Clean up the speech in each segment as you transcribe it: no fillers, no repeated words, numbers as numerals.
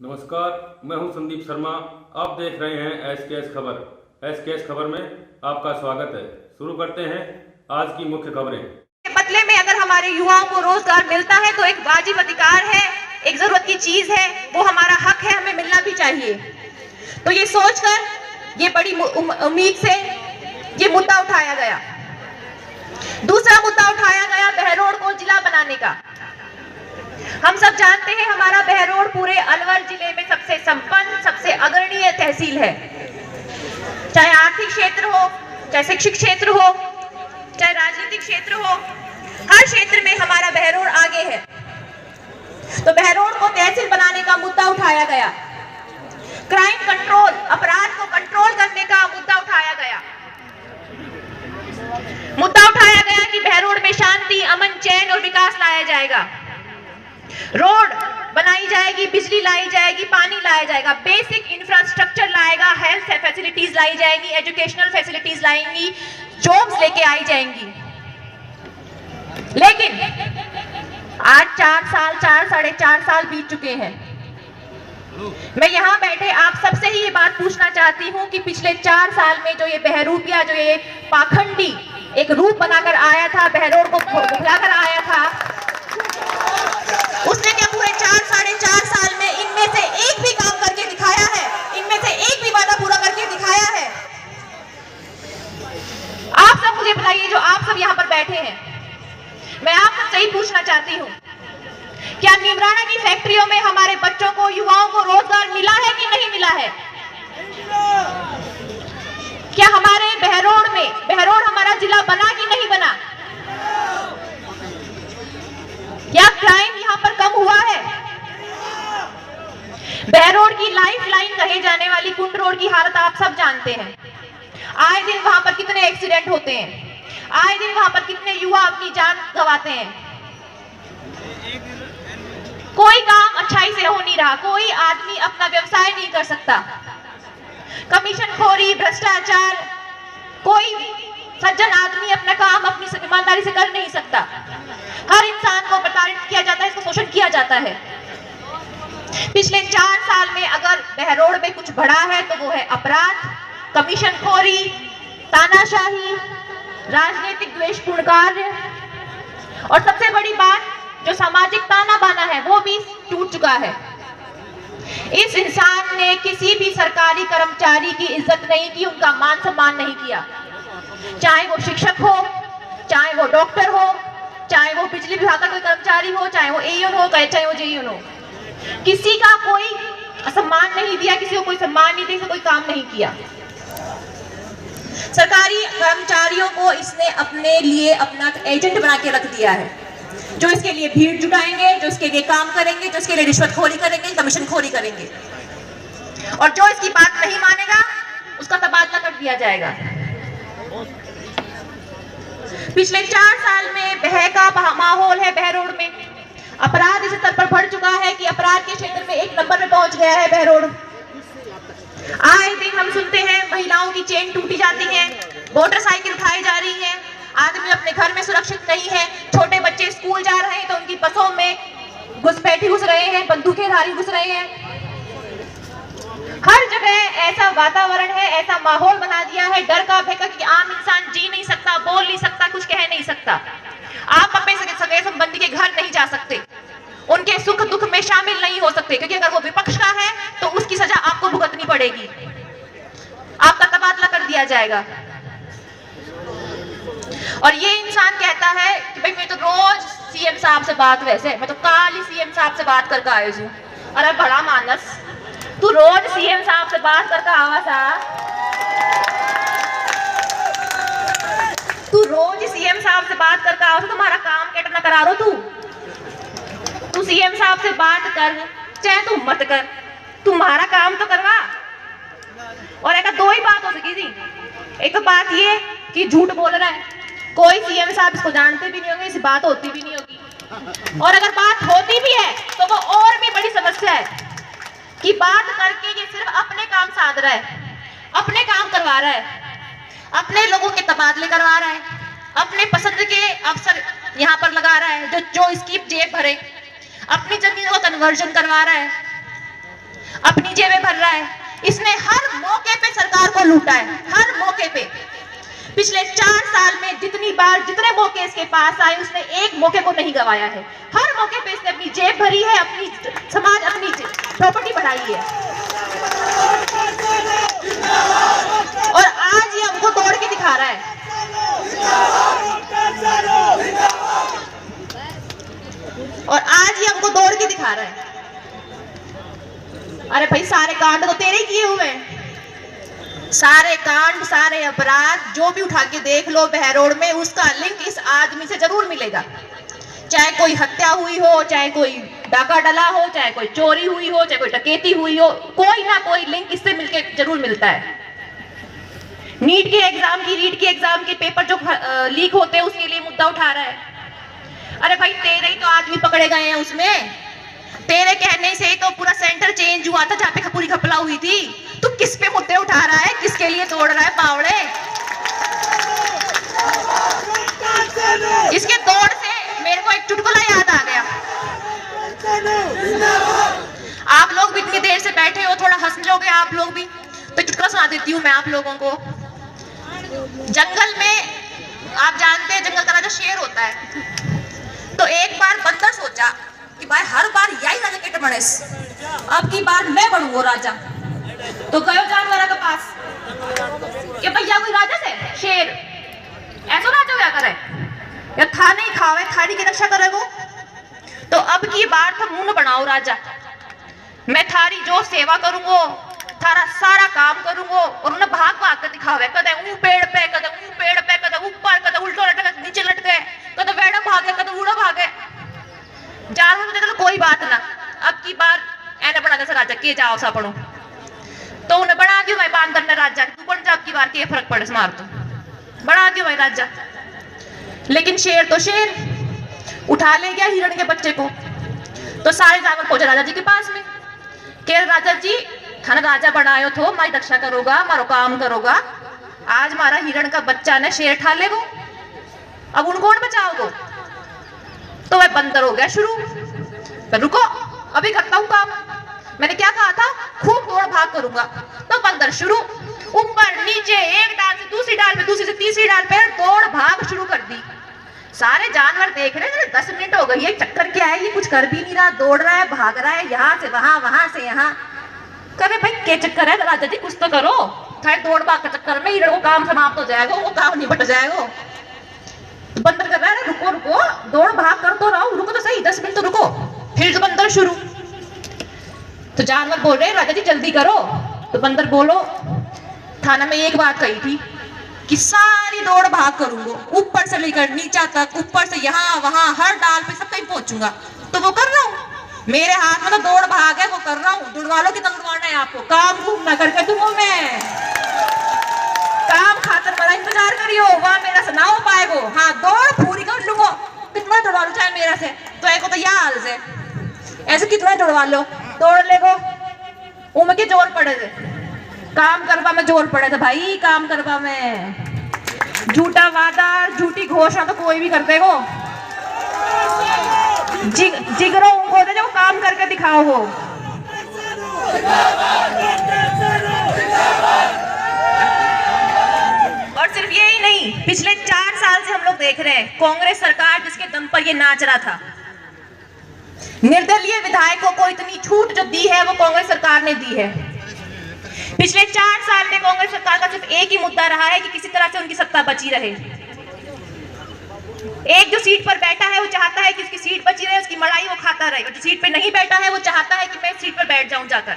नमस्कार, मैं हूं संदीप शर्मा। आप देख रहे हैं एसकेएस खबर। एसकेएस खबर में आपका स्वागत है। शुरू करते हैं आज की मुख्य खबरें। बदले में अगर हमारे युवाओं को रोजगार मिलता है तो एक वाजिब अधिकार है, एक जरूरत की चीज है, वो हमारा हक है, हमें मिलना भी चाहिए। तो ये सोचकर ये बड़ी उम्मीद से ये मुद्दा उठाया गया। दूसरा मुद्दा उठाया गया बहरोड को जिला बनाने का। हम सब जानते हैं हमारा बहरोड पूरे अलवर जिले में सबसे संपन्न, सबसे अग्रणीय तहसील है। चाहे आर्थिक क्षेत्र हो, चाहे शिक्षित क्षेत्र हो, चाहे राजनीतिक क्षेत्र हो, हर क्षेत्र में हमारा बहरोड आगे है। तो बहरोड को तहसील बनाने का मुद्दा उठाया गया। क्राइम कंट्रोल, अपराध को कंट्रोल करने का मुद्दा उठाया गया। मुद्दा उठाया गया कि बहरोड में शांति, अमन, चैन और विकास लाया जाएगा। रोड बनाई जाएगी, बिजली लाई जाएगी, पानी लाया जाएगा, बेसिक इंफ्रास्ट्रक्चर लाएगा, हेल्थ फैसिलिटीज लाई जाएगी, एजुकेशनल फैसिलिटीज लाएंगी, जॉब्स लेके आई जाएंगी। लेकिन आज 4 साल, 4-4.5 साल बीत चुके हैं। मैं यहाँ बैठे आप सबसे ही ये बात पूछना चाहती हूँ कि पिछले 4 साल में जो ये बहरूपिया, जो ये पाखंडी एक रूप बनाकर आया था, बहरोड को बुलाकर आया था, उसने क्या पूरे 4-4.5 साल में इनमें से एक भी काम करके दिखाया है? इनमें से एक भी वादा पूरा करके दिखाया है? आप सब मुझे बताइए, जो आप सब यहाँ पर बैठे हैं, मैं आप सबसे ही पूछना चाहती हूँ, क्या नीमराना की फैक्ट्रियों में हमारे बच्चों को, युवाओं को रोजगार मिला है कि नहीं मिला है? क्या हमारे बहरोड में, बहरोड हमारा जिला बना कि नहीं बना? क्या क्राइम यहाँ पर कम हुआ है? बहरोड की लाइफ लाइन कहे जाने वाली कुंड रोड की हालत आप सब जानते हैं। आए दिन वहां पर कितने एक्सीडेंट होते हैं, आए दिन वहां पर कितने युवा अपनी जान गंवाते हैं। कोई काम अच्छाई से हो नहीं रहा, कोई आदमी अपना व्यवसाय नहीं कर सकता। कमीशनखोरी, भ्रष्टाचार, कोई सज्जन आदमी अपना काम अपनी ईमानदारी से कर नहीं सकता। हर इंसान को प्रताड़ित किया जाता है, इसको शोषण किया जाता है। पिछले 4 साल में अगर बहरोड में कुछ बढ़ा है तो वो है अपराध, कमीशनखोरी, तानाशाही, राजनीतिक द्वेषपूर्ण कार्य, और सबसे बड़ी बात जो सामाजिक ताना बाना है वो भी टूट चुका है। इस इंसान ने किसी भी सरकारी कर्मचारी की इज्जत नहीं की, उनका मान सम्मान नहीं किया। चाहे वो शिक्षक हो, चाहे वो डॉक्टर हो, चाहे वो बिजली विभाग का कोई कर्मचारी हो, चाहे वो एईओन हो, चाहे वो जेईओन हो, किसी का कोई सम्मान नहीं दिया, किसी को कोई सम्मान नहीं दिया, कोई काम नहीं किया। सरकारी कर्मचारियों को इसने अपने लिए अपना एजेंट बना के रख दिया है, जो इसके लिए भीड़ जुटाएंगे, जो इसके लिए काम करेंगे, जो इसके लिए रिश्वतखोरी करेंगे, कमीशनखोरी करेंगे, और जो इसकी बात नहीं मानेगा उसका तबादला कर दिया जाएगा। पिछले 4 साल में बह का माहौल है बहरोड में। अपराध इस स्तर पर बढ़ चुका है कि अपराध के क्षेत्र में 1 नंबर में पहुंच गया है बहरोड। आए दिन हम सुनते हैं महिलाओं की चेन टूटी जाती है, मोटरसाइकिल उठाई जा रही है, आदमी अपने घर में सुरक्षित नहीं है, छोटे बच्चे स्कूल जा रहे हैं तो उनकी बसों में घुसपैठी घुस रहे हैं, बंदूकेधारी घुस रहे हैं। हर जगह ऐसा वातावरण है, ऐसा माहौल बना दिया है डर का, भय का, कि आम इंसान जी नहीं सकता, बोल नहीं सकता, कुछ कह नहीं सकता। आप अपने सगे संबंधी के घर नहीं जा सकते, उनके सुख दुख में शामिल नहीं हो सकते, क्योंकि अगर वो विपक्ष का है तो उसकी सजा आपको भुगतनी पड़ेगी, आपका तबादला कर दिया जाएगा। और ये इंसान कहता है कि भाई मैं तो रोज सीएम साहब से बात, वैसे मैं तो कल ही सीएम साहब से बात करके आया हूँ। अरे बड़ा मानस, तू रोज सीएम साहब से बात करके आवा सा, तू रोज सीएम साहब से बात करके आओ, तुम्हारा काम कैसे ना करा रो तू सीएम साहब से बात कर, चाहे तू मत कर, तुम्हारा काम तो करवा। और एक 2 ही बात हो सकी थी। एक तो बात ये कि झूठ बोल रहा है, कोई सीएम साहब इसको जानते भी नहीं होंगे, इस बात होती भी नहीं होगी, और अगर बात होती भी है तो वो और भी बड़ी समस्या है कि बात करके ये सिर्फ अपने काम साध रहा है, अपने काम करवा रहा है, अपने लोगों के तबादले करवा रहा है, अपने पसंद के अफसर यहाँ पर लगा रहा है जो इसकी जेब भरे, अपनी जमीन को कन्वर्जन करवा रहा है। अपनी जेबें भर रहा है। इसने हर मौके पे सरकार को लूटा है, हर मौके पे। पिछले 4 साल में जितने मौके इसके पास आए, उसने एक मौके को नहीं गंवाया है। हर मौके पे इसने अपनी जेब भरी है, अपनी प्रॉपर्टी बढ़ाई है। और आज ये हमको तोड़ के दिखा रहा है। और आज ये हमको तोड़ के दिखा रहा है। अरे भाई, सारे कांड तो तेरे किए हुए हैं। सारे कांड, सारे अपराध जो भी उठा के देख लो बहरोड में, उसका लिंक इस आदमी से जरूर मिलेगा। चाहे कोई हत्या हुई हो, चाहे कोई डाका डला हो, चाहे कोई चोरी हुई हो, चाहे कोई डकैती हुई हो, कोई ना कोई लिंक इससे मिलके जरूर मिलता है। रीट के एग्जाम के पेपर जो लीक होते हैं, उसके लिए मुद्दा उठा रहा है। अरे भाई, तेरे ही तो आदमी पकड़े गए हैं उसमें। तेरे कहने से ही तो पूरा सेंटर चेंज हुआ था, जहाँ पे पूरी घपला हुई थी। तू किस पे मुद्दे उठा रहा है, किसके लिए तोड़ रहा है पावड़े? इसके तोड़ से मेरे को एक चुटकुला याद आ गया। आप लोग भी इतनी देर से बैठे हो, थोड़ा हंस जाओगे आप लोग भी, तो चुटकुला सुना देती हूँ मैं आप लोगों को। जंगल में आप जानते हैं, जंगल का राजा शेर होता है। तो एक बार बंदर सोचा कि भाई हर बार यही राजा केट बनेस, अब की बार मैं बनूंगा राजा। तो गयो जानवर के पास कि भैया कोई राजा से शेर ऐसा राजा क्या करे, या था नहीं खावे थारी की रक्षा करे वो। तो अब की बार तो मुंह बनाओ राजा, मैं थारी जो सेवा करूंगो, थारा सारा काम करूंगो। और उन्हें भाग भाग कर दिखावे, कदे ऊ पेड़ पे, कदे ऊ पेड़ पे, कदे ऊपर, कदे उल्टो लटके नीचे लटके, कदे वेड़ा भागे, कदे उड़ा भागे। जानवर तो कोई बात ना, अब की बार ऐने बना जैसे राजा के जाओ सा पढ़ो। तो उन्हें बना दियो भाई बांदर ने राजा, तू बन जा, अब की बार के फर्क पड़े मार तो बना दियो भाई राजा। लेकिन शेर तो शेर उठा ले गया हिरण के बच्चे को। तो सारे जानवर पहुंचे राजा जी के पास में, के राजा जी थाना राजा बनायो थो, मारी रक्षा करोगा, मारो काम करोगा। आज मारा हिरण का बच्चा ने शेर ठा ले, वो अब उन कौन बचाओगे? तो वह बंदर हो गया शुरू। पर रुको, अभी करता हूँ काम। मैंने क्या कहा था, खूब दौड़ भाग करूंगा। तो बंदर शुरू, ऊपर नीचे, एक डाल से दूसरी डाल पे, दूसरी से तीसरी डाल पे दौड़ भाग शुरू कर दी। सारे जानवर देख रहे हैं, 10 मिनट हो गई, ये चक्कर क्या है, ये कुछ कर भी नहीं रहा, दौड़ रहा है, भाग रहा है, यहाँ से वहां, वहां से यहाँ। करे भाई क्या चक्कर है राजा जी, कुछ तो करो। थारे दौड़ भाग के चक्कर में हिरण को काम समाप्त हो जाएगा, वो काम निपट जाएगा। बंदर कर रहा है, रुको रुको, दौड़ भाग कर तो रहो, रुको तो सही, 10 मिनट तो रुको। फिर बंदर शुरू। तो जानवर बोल रहे राजा जी जल्दी करो। तो बंदर बोलो, थाना में एक बात कही थी कि सारी दौड़ भाग करूंगा, ऊपर से लेकर नीचा तक, ऊपर से यहाँ वहां, हर डाल पे सब कहीं पहुंचूंगा। तो वो कर रहा हूँ, मेरे हाथ में तो दौड़ भाग है, वो कर रहा हूँ। दौड़ वालों की तंगवाना है आपको, काम घूम ना करके तुम में काम खातर बड़ा इंतजार करियो, वह मेरा से ना हो पाएगो। हाँ, दौड़ पूरी कर लूंगा, कितना दौड़ा लो चाहे मेरा से, तो एक तो यह हाल से ऐसे कितना दौड़वा लो, दौड़ लेगो। उम के जोर पड़े थे, काम करवा में जोर पड़े थे भाई, काम करवा में। झूठा वादा, झूठी घोषणा तो कोई भी कर देगो। जिगरो उनको दे जो काम करके दिखाओ हो। और सिर्फ ये ही नहीं, पिछले 4 साल से हम लोग देख रहे हैं कांग्रेस सरकार जिसके दम पर ये नाच रहा था। निर्दलीय विधायकों को इतनी छूट जो दी है वो कांग्रेस सरकार ने दी है। पिछले 4 साल में कांग्रेस सरकार का सिर्फ एक ही मुद्दा रहा है कि किसी तरह से उनकी सत्ता बची रहे। एक जो सीट पर बैठा है वो चाहता है कि उसकी सीट बची रहे, उसकी मलाई वो खाता रहे, और जो सीट पर नहीं बैठा है वो चाहता है कि मैं सीट पर बैठ जाऊं जाकर।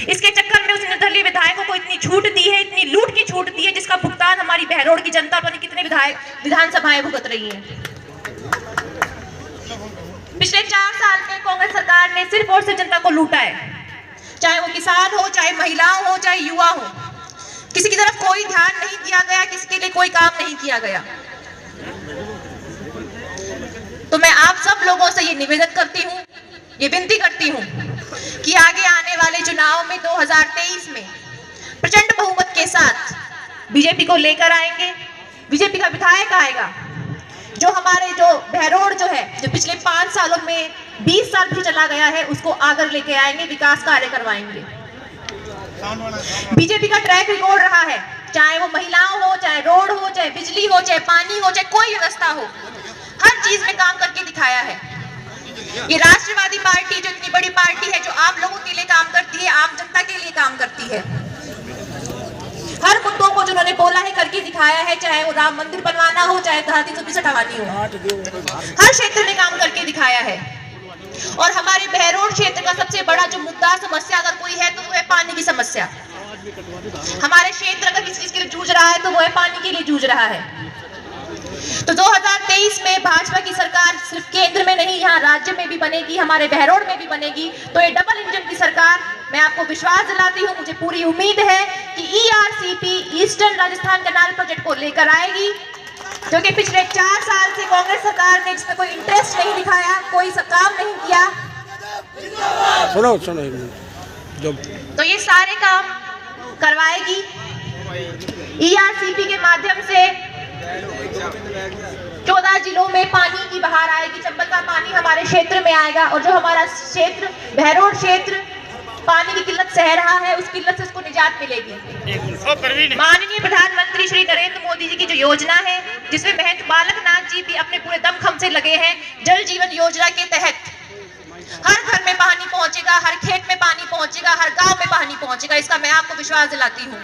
इसके चक्कर में उस निर्दलीय विधायकों को इतनी छूट दी है, इतनी लूट की छूट दी है, जिसका भुगतान हमारी बहरोड की जनता और कितने विधानसभाएं भुगत रही हैं। पिछले 4 साल में कांग्रेस सरकार ने सिर्फ और सिर्फ जनता को लूटा है, चाहे वो किसान हो, चाहे महिलाओं हो, चाहे युवा हो। किसी की तरफ कोई ध्यान नहीं दिया गया, किसी के लिए कोई काम नहीं किया गया। तो मैं आप सब लोगों से ये निवेदन करती हूँ, ये विनती करती हूँ कि आगे आने वाले चुनाव में 2023 में प्रचंड बहुमत के साथ बीजेपी को लेकर आएंगे। बीजेपी का विधायक आएगा, जो हमारे जो बहरोड जो है, जो पिछले 5 सालों में 20 साल भी चला गया है उसको आगे लेके आएंगे, विकास कार्य करवाएंगे। बीजेपी का ट्रैक रिकॉर्ड रहा है, चाहे वो महिलाओं हो, चाहे रोड हो, चाहे बिजली हो, चाहे पानी हो, चाहे कोई व्यवस्था हो, हर चीज में काम करके दिखाया है। ये राष्ट्रवादी पार्टी जो इतनी बड़ी पार्टी है, जो आप लोगों के लिए काम करती है, आम जनता के लिए काम करती है, हर मुद्दों को जिन्होंने बोला है करके दिखाया है, चाहे वो राम मंदिर बनवाना हो, चाहे धारा 365 हटानी हो, हर क्षेत्र में काम करके दिखाया है। और हमारे बहरोड क्षेत्र का सबसे बड़ा जो मुद्दा समस्या अगर कोई है तो वो है पानी की समस्या। हमारे क्षेत्र अगर किसी चीज के लिए जूझ रहा है तो वो है पानी के लिए जूझ रहा है। तो 2023 में भाजपा की सरकार सिर्फ केंद्र में नहीं, यहाँ राज्य में भी बनेगी, हमारे बहरोड में भी बनेगी। तो ये डबल इंजन की सरकार, मैं आपको विश्वास दिलाती हूँ, मुझे पूरी उम्मीद है कि ERCP eastern Rajasthan canal project को लेकर आएगी, क्योंकि पिछले 4 साल से कांग्रेस सरकार ने इसमें कोई इंटरेस्ट नहीं दिखाया, कोई काम नहीं किया। सुनो जब तो ये सारे काम करवाएगी। ERCP के माध्यम से 14 जिलों में पानी की बहार आएगी, चंबल का पानी हमारे क्षेत्र में आएगा, और जो हमारा क्षेत्र बहरोड क्षेत्र पानी की किल्लत सह रहा है, उस किल्लत से उसको निजात मिलेगी। माननीय प्रधानमंत्री श्री नरेंद्र मोदी जी की जो योजना है, जिसमें महंत बालक नाथ जी भी अपने पूरे दमखम से लगे हैं, जल जीवन योजना के तहत हर घर में पानी पहुंचेगा, हर खेत में पानी पहुंचेगा, हर गांव में पानी पहुंचेगा, इसका मैं आपको विश्वास दिलाती हूँ।